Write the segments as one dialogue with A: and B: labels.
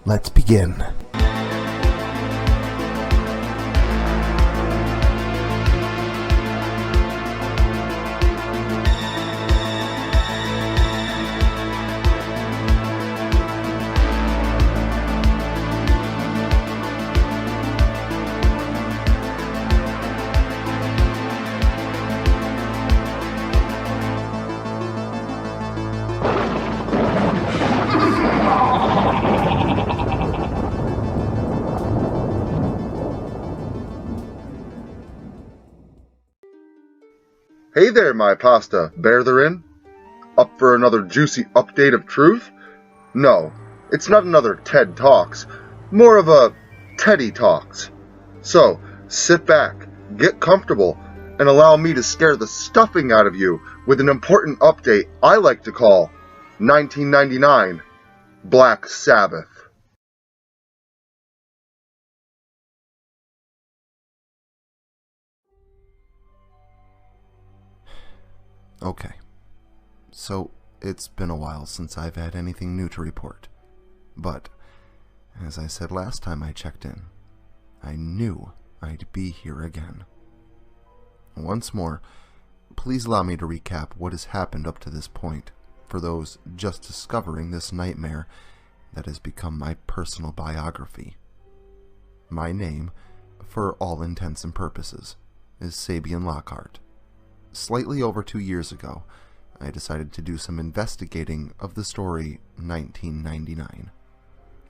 A: Let's begin.
B: Hey there, my pasta bearerin. Up for another juicy update of truth? No, it's not another TED Talks, more of a Teddy Talks. So, sit back, get comfortable, and allow me to scare the stuffing out of you with an important update I like to call 1999 Black Sabbath.
A: Okay, so it's been a while since I've had anything new to report, but as I said last time I checked in, I knew I'd be here again. Once more, please allow me to recap what has happened up to this point for those just discovering this nightmare that has become my personal biography. My name, for all intents and purposes, is Sabian Lockhart. Slightly over 2 years ago, I decided to do some investigating of the story 1999.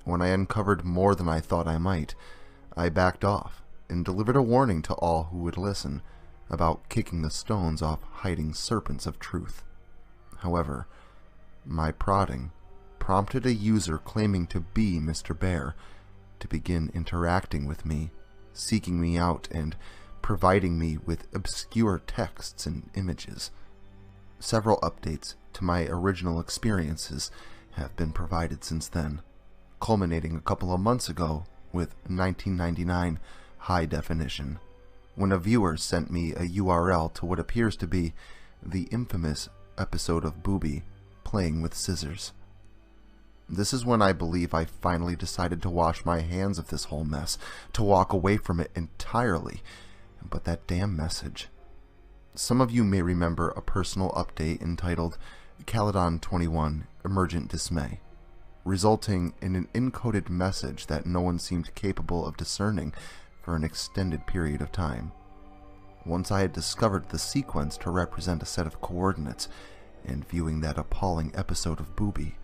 A: When I uncovered more than I thought I might, I backed off and delivered a warning to all who would listen about kicking the stones off hiding serpents of truth. However, my prodding prompted a user claiming to be Mr. Bear to begin interacting with me, seeking me out, and providing me with obscure texts and images. Several updates to my original experiences have been provided since then, culminating a couple of months ago with 1999 High Definition, when a viewer sent me a URL to what appears to be the infamous episode of Booby playing with scissors. This is when I believe I finally decided to wash my hands of this whole mess, to walk away from it entirely. But that damn message. Some of you may remember a personal update entitled Caledon 21 Emergent Dismay, resulting in an encoded message that no one seemed capable of discerning for an extended period of time. Once I had discovered the sequence to represent a set of coordinates, and viewing that appalling episode of Booby,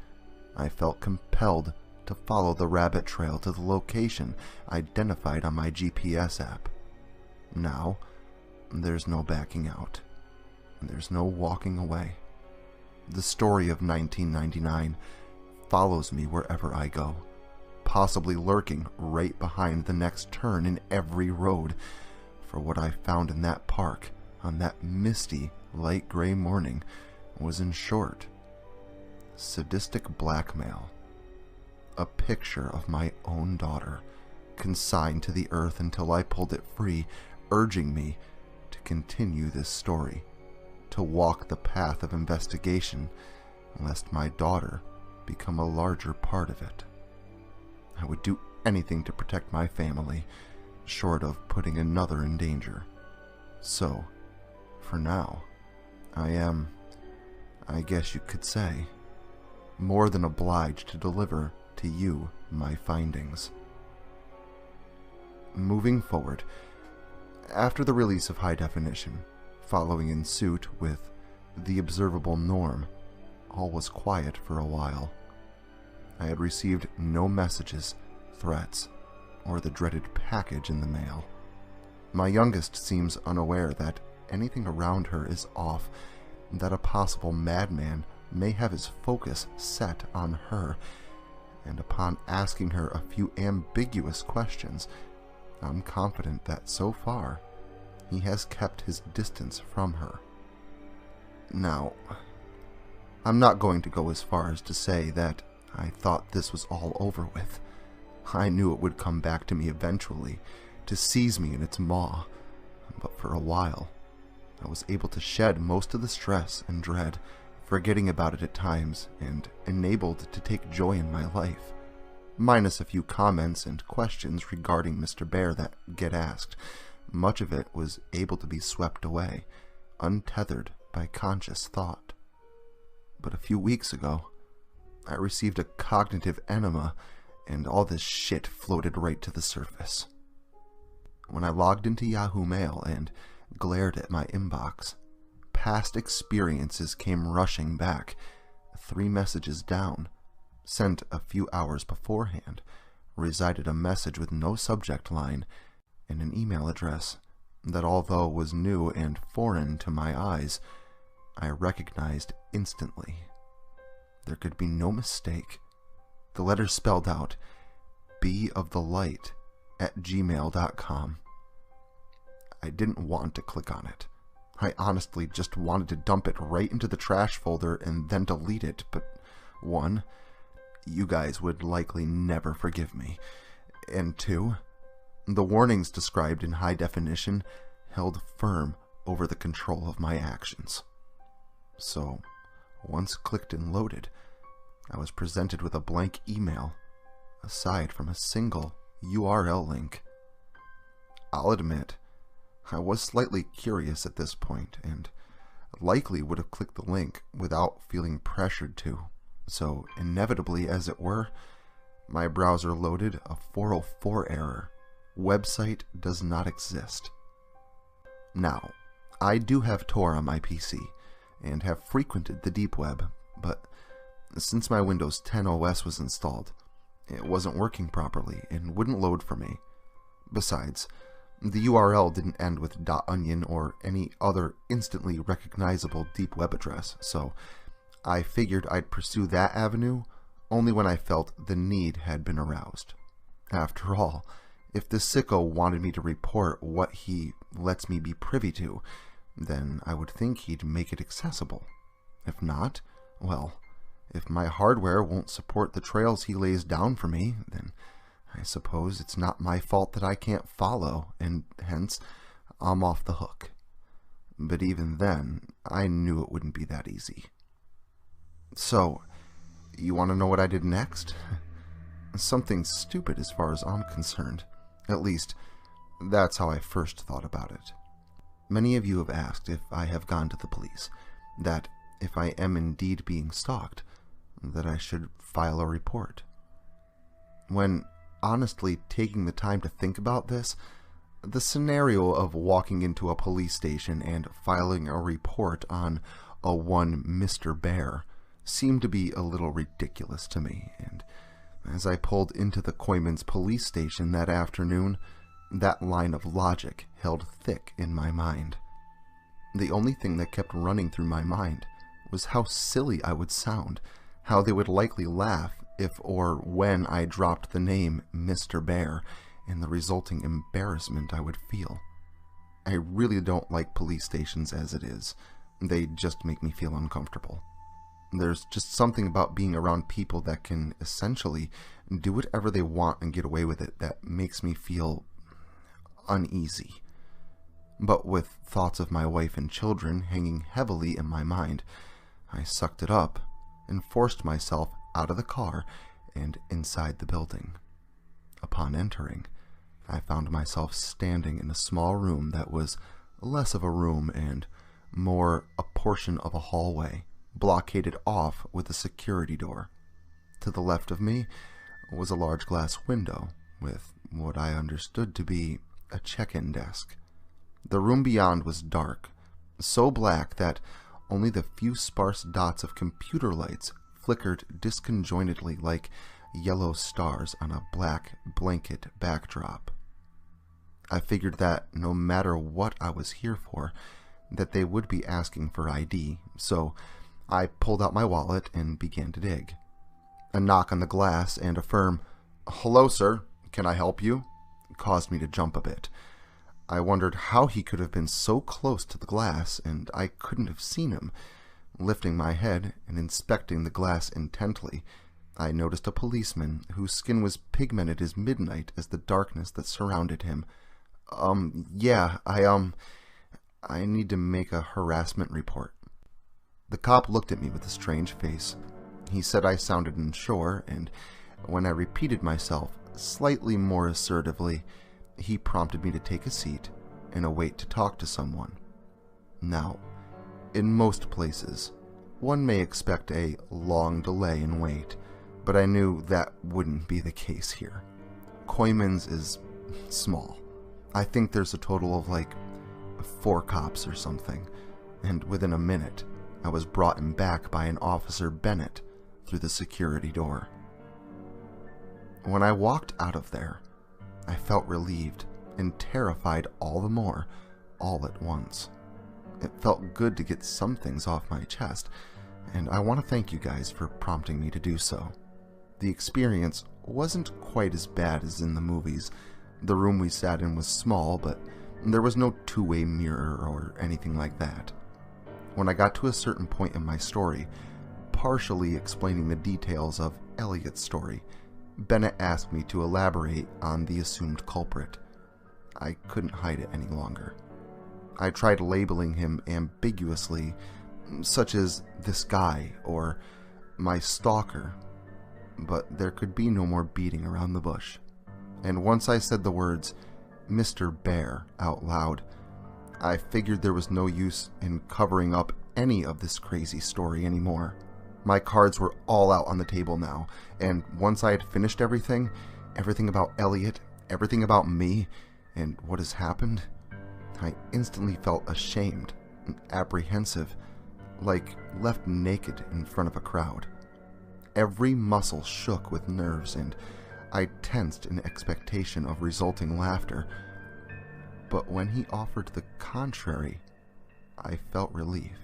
A: I felt compelled to follow the rabbit trail to the location identified on my GPS app. Now, there's no backing out. There's no walking away. The story of 1999 follows me wherever I go, possibly lurking right behind the next turn in every road, for what I found in that park on that misty, light gray morning was, in short, sadistic blackmail. A picture of my own daughter, consigned to the earth until I pulled it free, urging me to continue this story, to walk the path of investigation, lest my daughter become a larger part of it. I would do anything to protect my family, short of putting another in danger. So, for now, I am, I guess you could say, more than obliged to deliver to you my findings. Moving forward, after the release of High Definition, following in suit with The Observable Norm, all was quiet for a while. I had received no messages, threats, or the dreaded package in the mail. My youngest seems unaware that anything around her is off, that a possible madman may have his focus set on her, and upon asking her a few ambiguous questions, I'm confident that so far he has kept his distance from her. Now, I'm not going to go as far as to say that I thought this was all over with. I knew it would come back to me eventually, to seize me in its maw, but for a while, I was able to shed most of the stress and dread, forgetting about it at times, and enabled to take joy in my life. minus a few comments and questions regarding Mr. Bear that get asked. Much of it was able to be swept away, untethered by conscious thought. But a few weeks ago, I received a cognitive enema, and all this shit floated right to the surface. When I logged into Yahoo Mail and glared at my inbox, past experiences came rushing back. 3 messages down, sent a few hours beforehand, resided a message with no subject line and an email address that, although was new and foreign to my eyes, I recognized instantly. There could be no mistake. The letters spelled out, beofthelight@gmail.com. I didn't want to click on it. I honestly just wanted to dump it right into the trash folder and then delete it, but 1, you guys would likely never forgive me, and 2, the warnings described in high definition held firm over the control of my actions. So, once clicked and loaded, I was presented with a blank email, aside from a single URL link. I'll admit, I was slightly curious at this point, and likely would have clicked the link without feeling pressured to, so inevitably, as it were, my browser loaded a 404 error. Website does not exist. Now, I do have Tor on my PC, and have frequented the deep web, but since my Windows 10 OS was installed, it wasn't working properly and wouldn't load for me. Besides, the URL didn't end with .onion or any other instantly recognizable deep web address, so I figured I'd pursue that avenue only when I felt the need had been aroused. After all, if the sicko wanted me to report what he lets me be privy to, then I would think he'd make it accessible. If not, well, if my hardware won't support the trails he lays down for me, then I suppose it's not my fault that I can't follow, and hence, I'm off the hook. But even then, I knew it wouldn't be that easy. So, you want to know what I did next? Something stupid as far as I'm concerned. At least, that's how I first thought about it. Many of you have asked if I have gone to the police, that if I am indeed being stalked, that I should file a report. When honestly taking the time to think about this, the scenario of walking into a police station and filing a report on a one Mr. Bear seemed to be a little ridiculous to me, and as I pulled into the Coyman's police station that afternoon, that line of logic held thick in my mind. The only thing that kept running through my mind was how silly I would sound, how they would likely laugh if or when I dropped the name Mr. Bear, and the resulting embarrassment I would feel. I really don't like police stations as it is. They just make me feel uncomfortable. There's just something about being around people that can essentially do whatever they want and get away with it that makes me feel uneasy. But with thoughts of my wife and children hanging heavily in my mind, I sucked it up and forced myself out of the car and inside the building. Upon entering, I found myself standing in a small room that was less of a room and more a portion of a hallway, blockaded off with a security door. To the left of me was a large glass window with what I understood to be a check-in desk. The room beyond was dark, so black that only the few sparse dots of computer lights flickered disconjointedly like yellow stars on a black blanket backdrop. I figured that no matter what I was here for, that they would be asking for ID, so I pulled out my wallet and began to dig. A knock on the glass and a firm, "Hello, sir, can I help you?" caused me to jump a bit. I wondered how he could have been so close to the glass, and I couldn't have seen him. Lifting my head and inspecting the glass intently, I noticed a policeman whose skin was pigmented as midnight as the darkness that surrounded him. Yeah, I need to make a harassment report." The cop looked at me with a strange face. He said I sounded unsure, and When I repeated myself slightly more assertively, he prompted me to take a seat and await to talk to someone. Now, in most places, one may expect a long delay in wait, but I knew that wouldn't be the case here. Coyman's is small. I think there's a total of like 4 cops or something, and within a minute, I was brought in back by an Officer Bennett through the security door. When I walked out of there, I felt relieved and terrified all the more, all at once. It felt good to get some things off my chest, and I want to thank you guys for prompting me to do so. The experience wasn't quite as bad as in the movies. The room we sat in was small, but there was no two-way mirror or anything like that. When I got to a certain point in my story, partially explaining the details of Elliot's story, Bennett asked me to elaborate on the assumed culprit. I couldn't hide it any longer. I tried labeling him ambiguously, such as this guy or my stalker, but there could be no more beating around the bush. And once I said the words Mr. Bear out loud, I figured there was no use in covering up any of this crazy story anymore. My cards were all out on the table now, and once I had finished everything about Elliot, everything about me, and what has happened, I instantly felt ashamed and apprehensive, like left naked in front of a crowd. Every muscle shook with nerves, and I tensed in expectation of resulting laughter. But when he offered the contrary, I felt relief.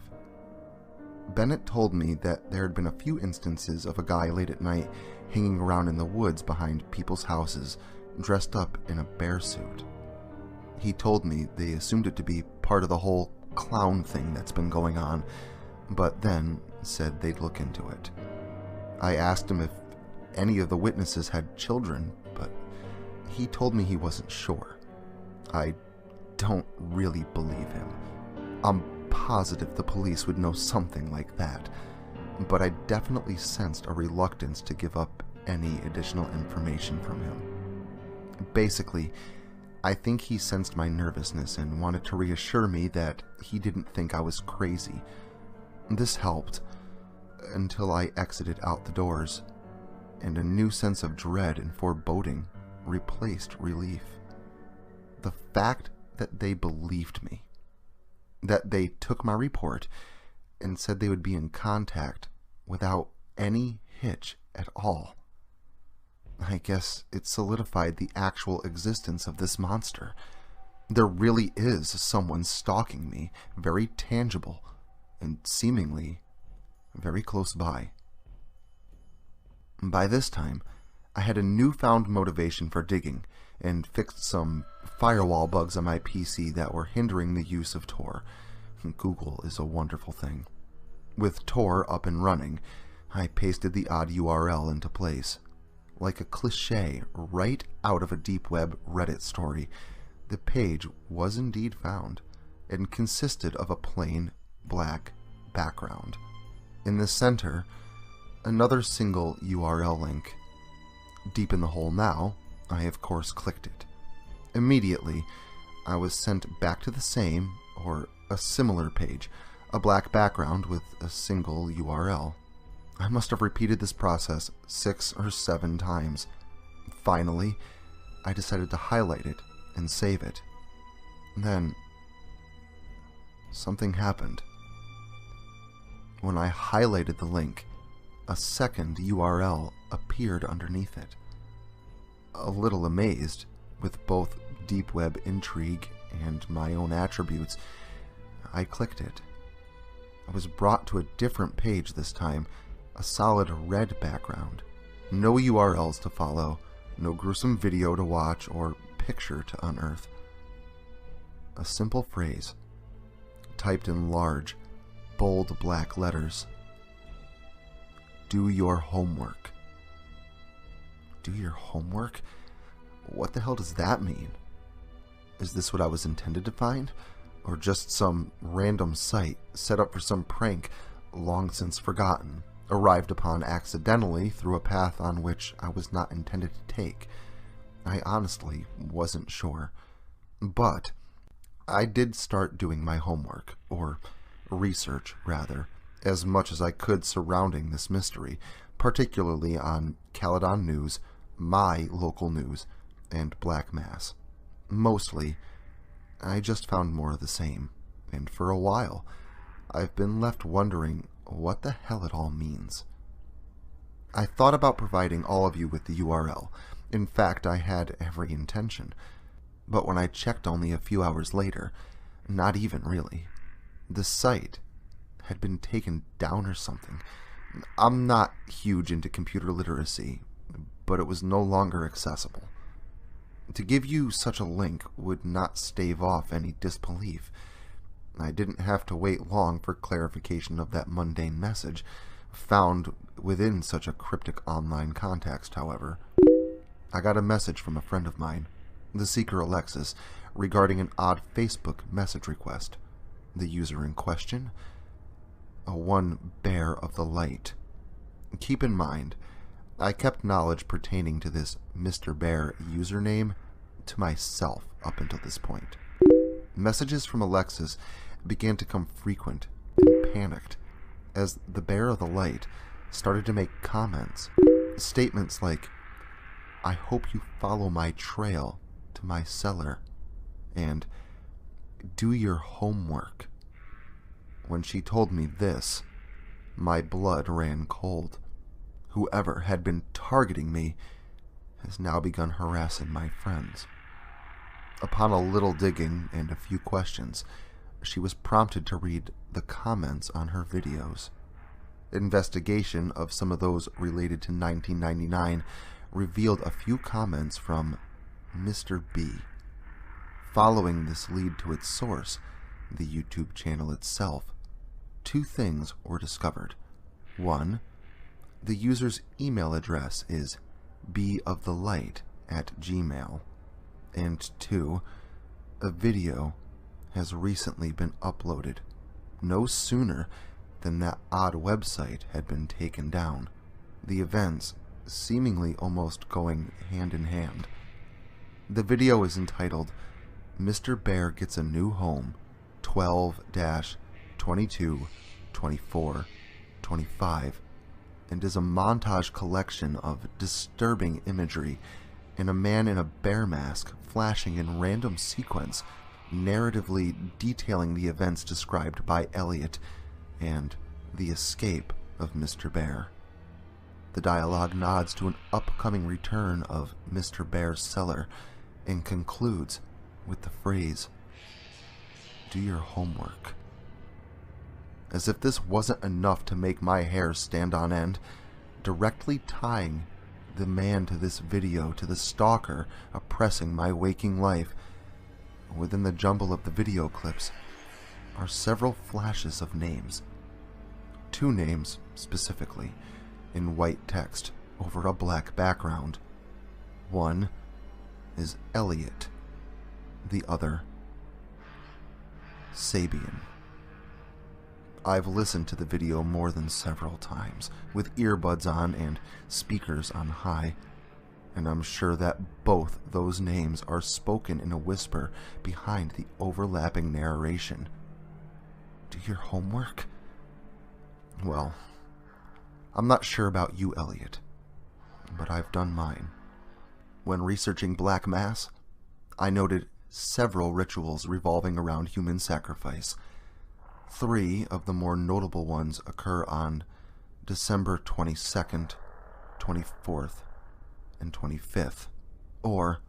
A: Bennett told me that there had been a few instances of a guy late at night hanging around in the woods behind people's houses, dressed up in a bear suit. He told me they assumed it to be part of the whole clown thing that's been going on, but then said they'd look into it. I asked him if any of the witnesses had children, but he told me he wasn't sure. I don't really believe him. I'm positive the police would know something like that, but I definitely sensed a reluctance to give up any additional information from him. Basically, I think he sensed my nervousness and wanted to reassure me that he didn't think I was crazy. This helped until I exited out the doors, and a new sense of dread and foreboding replaced relief. The fact that they believed me, that they took my report and said they would be in contact without any hitch at all. I guess it solidified the actual existence of this monster. There really is someone stalking me, very tangible, and seemingly very close by. By this time, I had a newfound motivation for digging, and fixed some firewall bugs on my PC that were hindering the use of Tor. Google is a wonderful thing. With Tor up and running, I pasted the odd URL into place. Like a cliché right out of a deep web Reddit story, the page was indeed found, and consisted of a plain black background. In the center, another single URL link. Deep in the hole now, I of course clicked it. Immediately, I was sent back to the same, or a similar page, a black background with a single URL. I must have repeated this process 6 or 7 times. Finally, I decided to highlight it and save it. Then, something happened. When I highlighted the link, a second URL appeared underneath it. A little amazed, with both deep web intrigue and my own attributes, I clicked it. I was brought to a different page this time, a solid red background. No URLs to follow, no gruesome video to watch or picture to unearth. A simple phrase, typed in large, bold black letters. Do your homework. Do your homework? What the hell does that mean? Is this what I was intended to find? Or just some random site set up for some prank long since forgotten, arrived upon accidentally through a path on which I was not intended to take. I honestly wasn't sure. But I did start doing my homework, or research rather, as much as I could surrounding this mystery, particularly on Caledon News, my local news, and Black Mass. Mostly, I just found more of the same, and for a while, I've been left wondering what the hell it all means. I thought about providing all of you with the URL. In fact, I had every intention. But when I checked only a few hours later, not even really, the site had been taken down or something. I'm not huge into computer literacy, but it was no longer accessible. To give you such a link would not stave off any disbelief. I didn't have to wait long for clarification of that mundane message, found within such a cryptic online context, however. I got a message from a friend of mine, the seeker Alexis, regarding an odd Facebook message request. The user in question? One Bear of the Light. Keep in mind, I kept knowledge pertaining to this Mr. Bear username to myself up until this point. Messages from Alexis began to come frequent and panicked as the Bear of the Light started to make comments. Statements like, "I hope you follow my trail to my cellar," and "do your homework." When she told me this, my blood ran cold. Whoever had been targeting me has now begun harassing my friends. Upon a little digging and a few questions, she was prompted to read the comments on her videos. Investigation of some of those related to 1999 revealed a few comments from Mr. B. Following this lead to its source, the YouTube channel itself, two things were discovered. One, the user's email address is beofthelight@gmail.com. And two, a video has recently been uploaded, no sooner than that odd website had been taken down, the events seemingly almost going hand in hand. The video is entitled Mr. Bear Gets a New Home 12-22-24-25 and is a montage collection of disturbing imagery and a man in a bear mask flashing in random sequence, narratively detailing the events described by Elliot and the escape of Mr. Bear. The dialogue nods to an upcoming return of Mr. Bear's cellar and concludes with the phrase, "Do your homework." As if this wasn't enough to make my hair stand on end, directly tying the man to this video to the stalker oppressing my waking life, within the jumble of the video clips are several flashes of names. Two names, specifically, in white text over a black background. One is Elliot, the other, Sabian. I've listened to the video more than several times, with earbuds on and speakers on high, and I'm sure that both those names are spoken in a whisper behind the overlapping narration. Do your homework? Well, I'm not sure about you, Elliot, but I've done mine. When researching Black Mass, I noted several rituals revolving around human sacrifice. 3 of the more notable ones occur on December 22nd, 24th, and 25th, or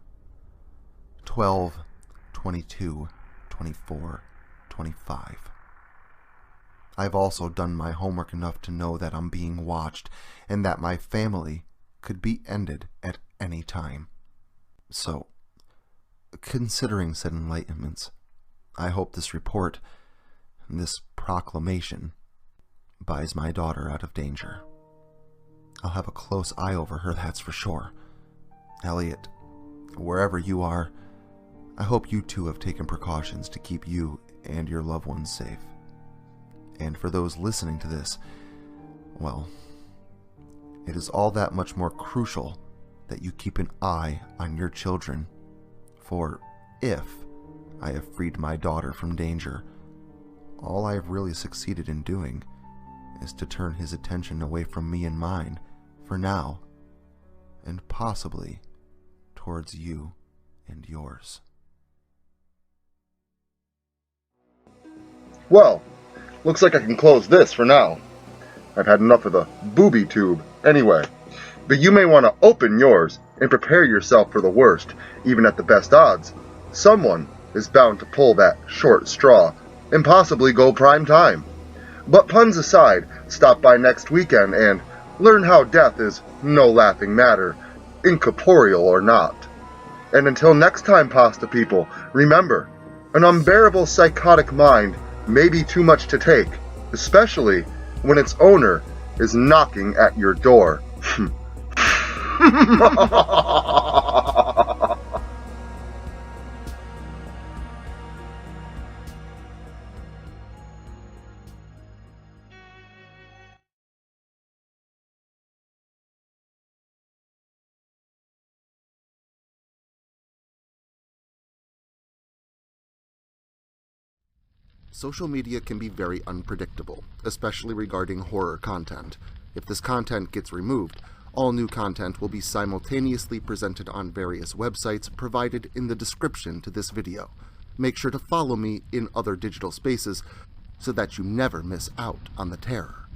A: 12, 22, 24, 25. I've also done my homework enough to know that I'm being watched and that my family could be ended at any time. So, considering said enlightenments, I hope this report, this proclamation, buys my daughter out of danger. I'll have a close eye over her, that's for sure. Elliot, wherever you are, I hope you too have taken precautions to keep you and your loved ones safe. And for those listening to this, well, it is all that much more crucial that you keep an eye on your children. For if I have freed my daughter from danger, all I have really succeeded in doing is to turn his attention away from me and mine, for now, and possibly towards you and yours.
B: Well, looks like I can close this for now. I've had enough of the booby tube, anyway. But you may want to open yours and prepare yourself for the worst. Even at the best odds, someone is bound to pull that short straw and possibly go prime time. But puns aside, stop by next weekend and learn how death is no laughing matter, incorporeal or not. And until next time, pasta people, remember, an unbearable psychotic mind may be too much to take, especially when its owner is knocking at your door.
A: Social media can be very unpredictable, especially regarding horror content. If this content gets removed, all new content will be simultaneously presented on various websites provided in the description to this video. Make sure to follow me in other digital spaces so that you never miss out on the terror.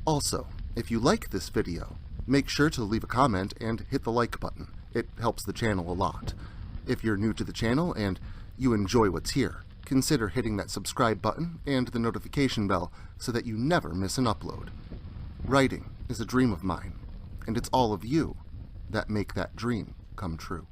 A: Also, if you like this video, make sure to leave a comment and hit the like button. It helps the channel a lot. If you're new to the channel and you enjoy what's here, consider hitting that subscribe button and the notification bell so that you never miss an upload. Writing is a dream of mine, and it's all of you that make that dream come true.